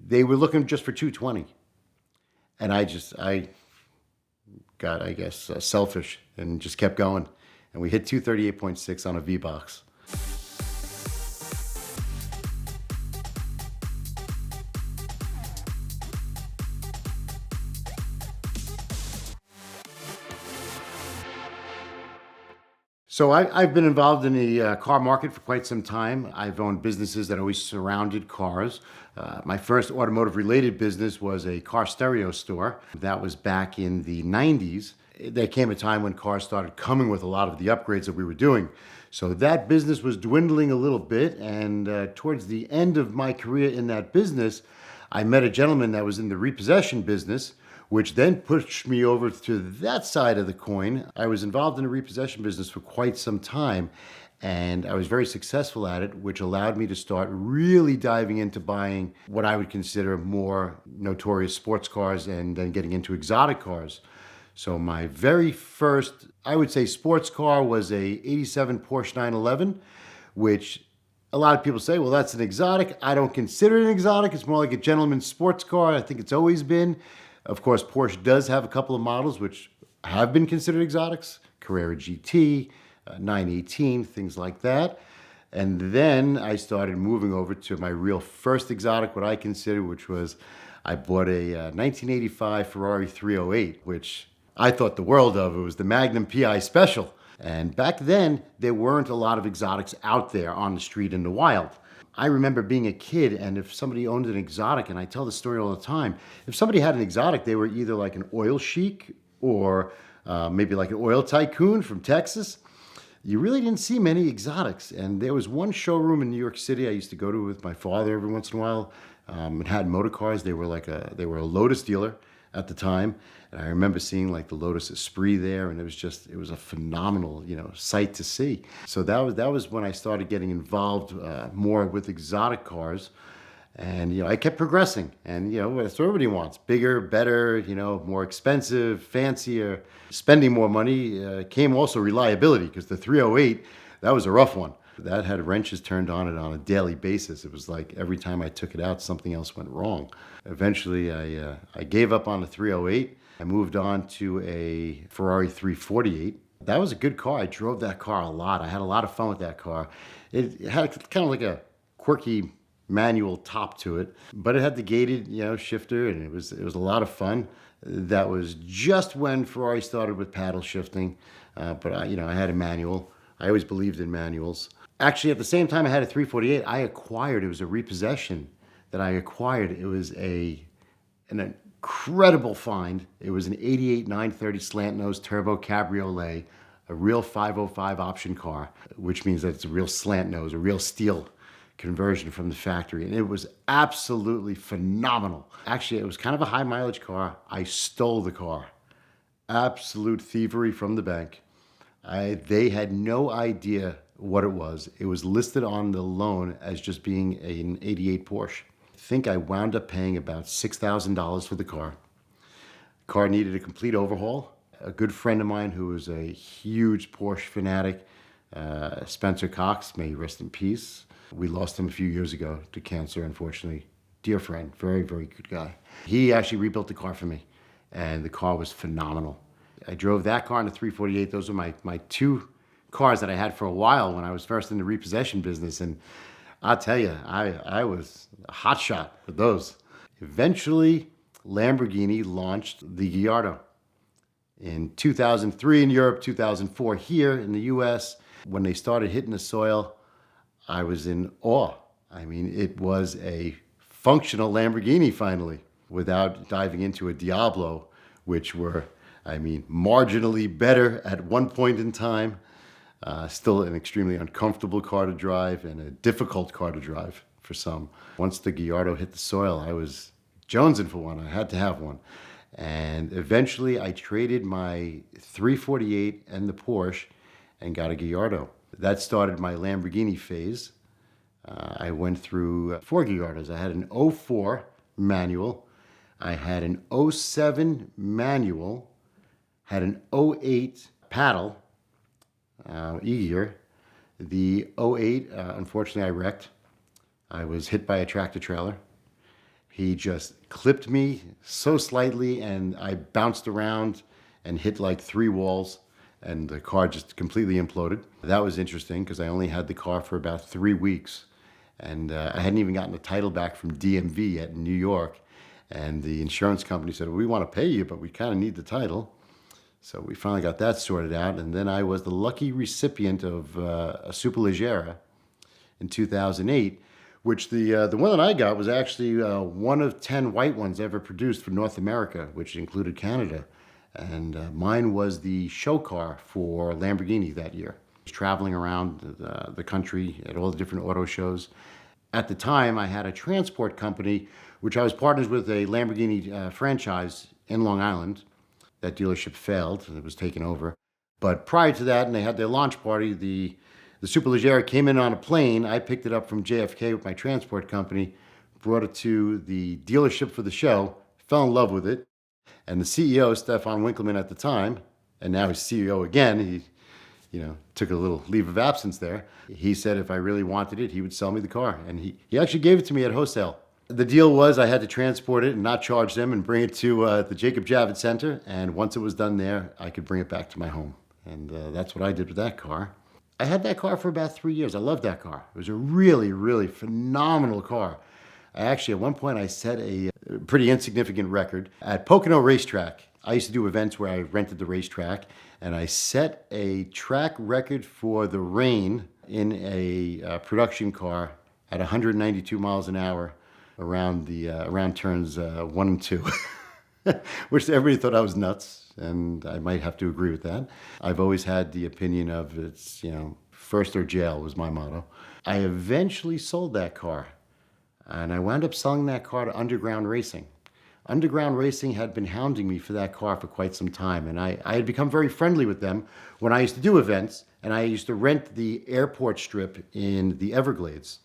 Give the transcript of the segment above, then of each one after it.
they were looking just for 220. And I got, I guess, selfish and just kept going. And we hit 238.6 on a V-box. So I've been involved in the car market for quite some time. I've owned businesses that always surrounded cars. My first automotive related business was a car stereo store. That was back in the 90s. There came a time when cars started coming with a lot of the upgrades that we were doing. So that business was dwindling a little bit. And towards the end of my career in that business, I met a gentleman that was in the repossession business, which then pushed me over to that side of the coin. I was involved in the repossession business for quite some time, and I was very successful at it, which allowed me to start really diving into buying what I would consider more notorious sports cars and then getting into exotic cars. So my very first, I would say, sports car was a 87 Porsche 911, which a lot of people say, well, that's an exotic. I don't consider it an exotic. It's more like a gentleman's sports car. I think it's always been. Of course, Porsche does have a couple of models which have been considered exotics, Carrera GT, 918, things like that. And then I started moving over to my real first exotic, what I consider, which was I bought a 1985 Ferrari 308, which I thought the world of. It was the Magnum PI Special. And back then, there weren't a lot of exotics out there on the street in the wild. I remember being a kid, and if somebody owned an exotic, and I tell the story all the time, if somebody had an exotic, they were either like an oil sheik or maybe like an oil tycoon from Texas. You really didn't see many exotics. And there was one showroom in New York City I used to go to with my father every once in a while. It had motor cars. They were a Lotus dealer at the time. And I remember seeing like the Lotus Esprit there, and it was a phenomenal, sight to see. So that was when I started getting involved more with exotic cars. And, I kept progressing. And, that's what everybody wants: bigger, better, more expensive, fancier. Spending more money came also reliability, because the 308, that was a rough one. That had wrenches turned on it on a daily basis. It was like every time I took it out, something else went wrong. Eventually, I gave up on the 308. I moved on to a Ferrari 348. That was a good car. I drove that car a lot. I had a lot of fun with that car. It had kind of like a quirky manual top to it, but it had the gated, shifter, and it was a lot of fun. That was just when Ferrari started with paddle shifting, but I had a manual. I always believed in manuals. Actually, at the same time I had a 348, it was a repossession that I acquired. It was an incredible find. It was an 88 930 slant nose turbo cabriolet, a real 505 option car, which means that it's a real slant nose, a real steel conversion from the factory. And it was absolutely phenomenal. Actually, it was kind of a high mileage car. I stole the car. Absolute thievery from the bank. They had no idea what it was. It was listed on the loan as just being an 88 Porsche. I think I wound up paying about $6,000 for the car. The car needed a complete overhaul. A good friend of mine who was a huge Porsche fanatic, Spencer Cox, may he rest in peace. We lost him a few years ago to cancer, unfortunately. Dear friend, very, very good guy. He actually rebuilt the car for me, and the car was phenomenal. I drove that car in the 348. Those were my two cars that I had for a while when I was first in the repossession business. And I'll tell you, I was a hot shot with those. Eventually, Lamborghini launched the Gallardo in 2003 in Europe, 2004 here in the US. When they started hitting the soil, I was in awe. I mean, it was a functional Lamborghini finally, without diving into a Diablo, which were, marginally better at one point in time. Still an extremely uncomfortable car to drive and a difficult car to drive for some. Once the Gallardo hit the soil, I was jonesing for one. I had to have one. And eventually I traded my 348 and the Porsche and got a Gallardo. That started my Lamborghini phase. I went through 4 Gallardos. I had an '04 manual. I had an '07 manual. Had an '08 paddle, E-gear. The '08, unfortunately, I wrecked. I was hit by a tractor trailer. He just clipped me so slightly, and I bounced around and hit like three walls, and the car just completely imploded. That was interesting because I only had the car for about 3 weeks, and I hadn't even gotten the title back from DMV yet in New York. And the insurance company said, well, we want to pay you, but we kind of need the title. So we finally got that sorted out. And then I was the lucky recipient of a Superleggera in 2008, which the one that I got was actually one of 10 white ones ever produced for North America, which included Canada. And mine was the show car for Lamborghini that year. I was traveling around the country at all the different auto shows. At the time, I had a transport company, which I was partners with a Lamborghini franchise in Long Island. That dealership failed and it was taken over. But prior to that, and they had their launch party, the Superleggera came in on a plane. I picked it up from JFK with my transport company, brought it to the dealership for the show, fell in love with it. And the CEO, Stefan Winkleman at the time, and now he's CEO again, he took a little leave of absence there. He said if I really wanted it, he would sell me the car. And he actually gave it to me at wholesale. The deal was I had to transport it and not charge them and bring it to the Jacob Javits Center. And once it was done there, I could bring it back to my home. And that's what I did with that car. I had that car for about 3 years. I loved that car. It was a really, really phenomenal car. At one point, I set a pretty insignificant record at Pocono Racetrack. I used to do events where I rented the racetrack, and I set a track record for the rain in a production car at 192 miles an hour around turns 1 and 2, which everybody thought I was nuts, and I might have to agree with that. I've always had the opinion of it's, first or jail was my motto. I eventually sold that car. And I wound up selling that car to Underground Racing. Underground Racing had been hounding me for that car for quite some time. And I had become very friendly with them when I used to do events. And I used to rent the airport strip in the Everglades.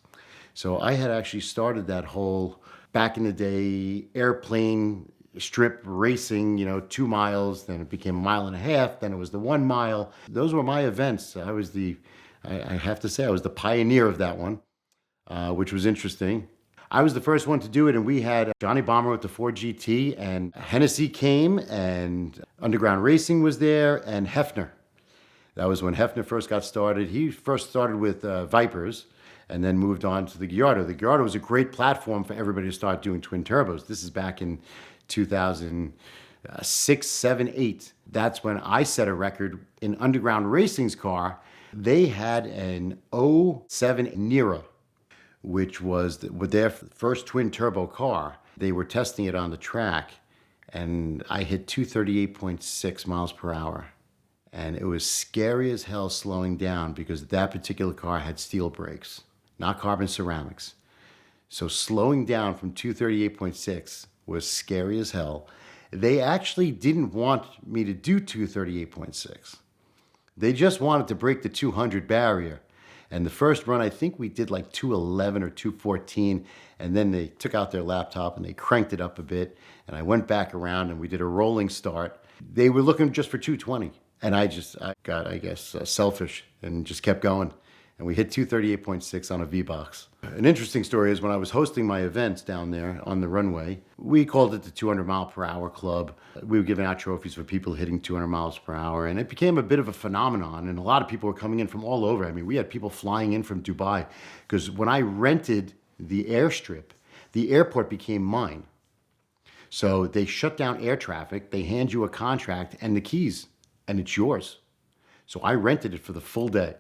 So I had actually started that whole, back in the day, airplane strip racing, 2 miles. Then it became 1.5 miles. Then it was the 1 mile. Those were my events. I have to say, I was the pioneer of that one, which was interesting. I was the first one to do it, and we had Johnny Bomber with the Ford GT, and Hennessy came, and Underground Racing was there, and Hefner. That was when Hefner first got started. He first started with Vipers, and then moved on to the Gallardo. The Gallardo was a great platform for everybody to start doing twin turbos. This is back in 2006, 7, 8. That's when I set a record in Underground Racing's car. They had an '07 Nera, which was with their first twin turbo car. They were testing it on the track, and I hit 238.6 miles per hour. And it was scary as hell slowing down because that particular car had steel brakes, not carbon ceramics. So slowing down from 238.6 was scary as hell. They actually didn't want me to do 238.6. They just wanted to break the 200 barrier. And the first run, I think we did like 211 or 214. And then they took out their laptop and they cranked it up a bit. And I went back around and we did a rolling start. They were looking just for 220. And I got, selfish and just kept going. And we hit 238.6 on a V-Box. An interesting story is when I was hosting my events down there on the runway, we called it the 200 mile per hour club. We were giving out trophies for people hitting 200 miles per hour. And it became a bit of a phenomenon. And a lot of people were coming in from all over. I mean, we had people flying in from Dubai. Because when I rented the airstrip, the airport became mine. So they shut down air traffic. They hand you a contract and the keys. And it's yours. So I rented it for the full day.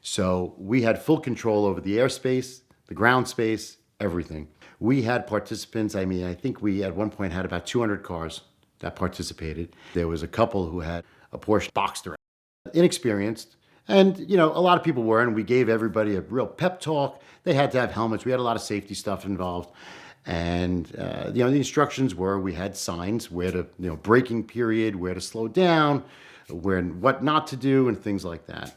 So we had full control over the airspace, the ground space, everything. We had participants. I think we at one point had about 200 cars that participated. There was a couple who had a Porsche Boxster, inexperienced. And, a lot of people were, and we gave everybody a real pep talk. They had to have helmets. We had a lot of safety stuff involved. And, the instructions were we had signs where to, braking period, where to slow down, what not to do, and things like that.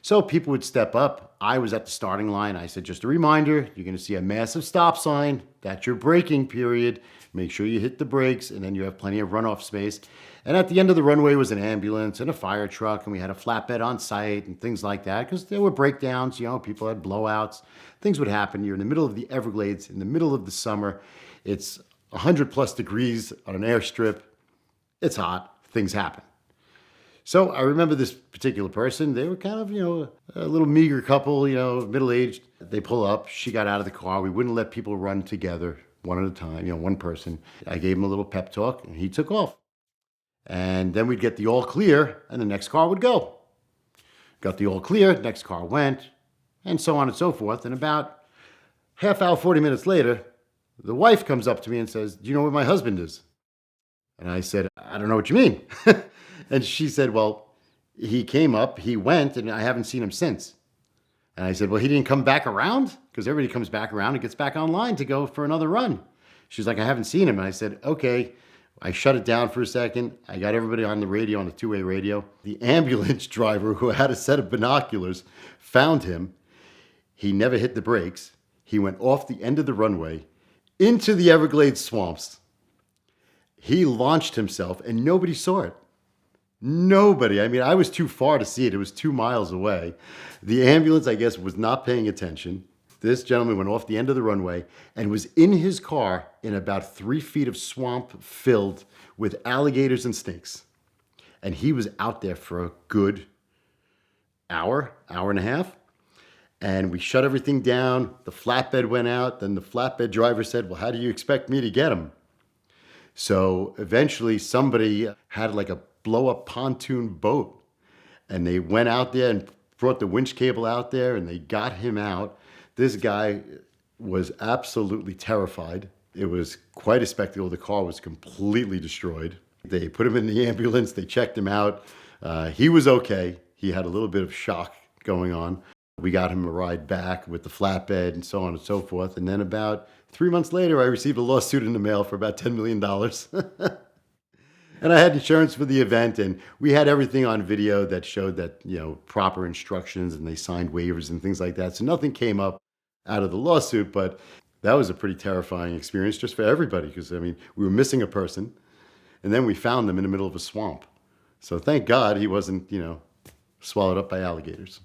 So people would step up. I was at the starting line. I said, just a reminder, you're going to see a massive stop sign. That's your braking period. Make sure you hit the brakes, and then you have plenty of runoff space. And at the end of the runway was an ambulance and a fire truck, and we had a flatbed on site and things like that because there were breakdowns. People had blowouts. Things would happen. You're in the middle of the Everglades, in the middle of the summer. It's 100 plus degrees on an airstrip. It's hot. Things happen. So I remember this particular person. They were kind of, a little meager couple, middle-aged. They pull up. She got out of the car. We wouldn't let people run together one at a time, one person. I gave him a little pep talk, and he took off. And then we'd get the all clear, and the next car would go. Got the all clear, next car went, and so on and so forth. And about half hour, 40 minutes later, the wife comes up to me and says, "Do you know where my husband is?" And I said, "I don't know what you mean." And she said, "Well, he came up, he went, and I haven't seen him since." And I said, "Well, he didn't come back around?" Because everybody comes back around and gets back online to go for another run. She's like, "I haven't seen him." And I said, "Okay." I shut it down for a second. I got everybody on the radio, on the two-way radio. The ambulance driver, who had a set of binoculars, found him. He never hit the brakes. He went off the end of the runway into the Everglades swamps. He launched himself, and nobody saw it. Nobody. I mean, I was too far to see it. It was 2 miles away. The ambulance, I guess, was not paying attention. This gentleman went off the end of the runway and was in his car in about 3 feet of swamp filled with alligators and snakes. And he was out there for a good hour and a half. And we shut everything down. The flatbed went out. Then the flatbed driver said, "Well, how do you expect me to get him?" So eventually somebody had like a blow-up pontoon boat. And they went out there and brought the winch cable out there, and they got him out. This guy was absolutely terrified. It was quite a spectacle. The car was completely destroyed. They put him in the ambulance. They checked him out. He was okay. He had a little bit of shock going on. We got him a ride back with the flatbed and so on and so forth. And then about 3 months later, I received a lawsuit in the mail for about $10 million. And I had insurance for the event, and we had everything on video that showed that, proper instructions, and they signed waivers and things like that. So nothing came up out of the lawsuit, but that was a pretty terrifying experience just for everybody, because, we were missing a person, and then we found them in the middle of a swamp. So thank God he wasn't, swallowed up by alligators.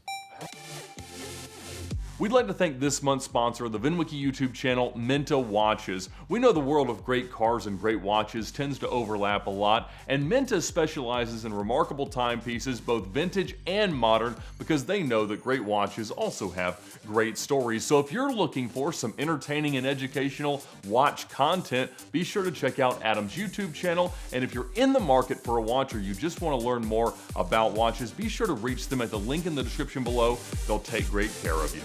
We'd like to thank this month's sponsor of the VINwiki YouTube channel, Minta Watches. We know the world of great cars and great watches tends to overlap a lot, and Minta specializes in remarkable timepieces, both vintage and modern, because they know that great watches also have great stories. So if you're looking for some entertaining and educational watch content, be sure to check out Adam's YouTube channel. And if you're in the market for a watch or you just want to learn more about watches, be sure to reach them at the link in the description below. They'll take great care of you.